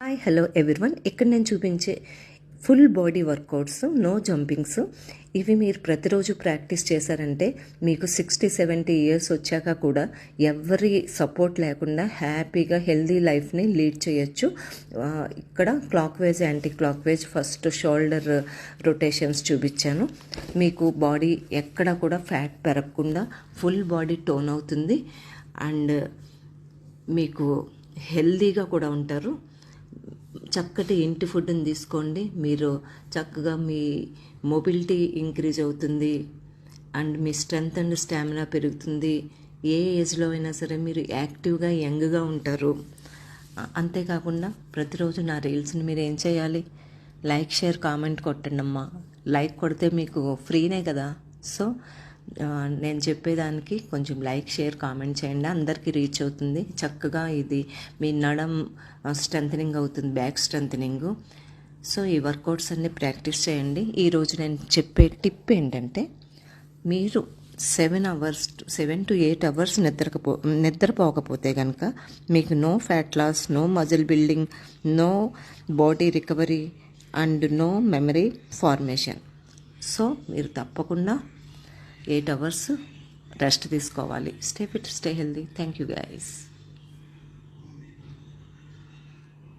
Hi hello everyone. ఇక్కడ నేను చూపించే full body workouts, no jumpings. ఇవి మీరు ప్రతిరోజు ప్రాక్టీస్ చేశారంటే మీకు 60-70 ఇయర్స్ వచ్చాక కూడా ఎవరి సపోర్ట్ లేకుండా హ్యాపీగా హెల్దీ లైఫ్ని లీడ్ చేయొచ్చు. ఇక్కడ clock wise, anti clock wise first shoulder rotations చూపించాను. మీకు బాడీ ఎక్కడ కూడా ఫ్యాట్ పెరగకుండా ఫుల్ బాడీ టోన్ అవుతుంది అండ్ మీకు హెల్దీగా కూడా ఉంటారు. చక్కటి ఇంటి ఫుడ్ని తీసుకోండి, మీరు చక్కగా మీ మొబిలిటీ ఇంక్రీజ్ అవుతుంది and me strength and stamina పెరుగుతుంది. ఏ ఏజ్లో అయినా సరే మీరు యాక్టివ్గా యంగ్గా ఉంటారు. అంతేకాకుండా ప్రతిరోజు నా రీల్స్ని మీరు ఏం చేయాలి, లైక్ షేర్ కామెంట్ కొట్టండి అమ్మా. లైక్ కొడితే మీకు ఫ్రీనే కదా. సో నేను చెప్పేదానికి కొంచెం లైక్ షేర్ కామెంట్ చేయండి, అందరికీ రీచ్ అవుతుంది. చక్కగా ఇది మీ నడం స్ట్రెంథనింగ్ అవుతుంది, బ్యాక్ స్ట్రెంథనింగ్. సో ఈ వర్కౌట్స్ అన్నీ ప్రాక్టీస్ చేయండి. ఈరోజు నేను చెప్పే టిప్ ఏంటంటే, మీరు 7 to 8 అవర్స్ నిద్రపోకపోతే కనుక మీకు no fat loss, no muscle building, no body recovery and no memory formation. So మీరు తప్పకుండా 8 అవర్స్ రెస్ట్ తీసుకోవాలి. Stay fit, stay healthy. Thank you guys.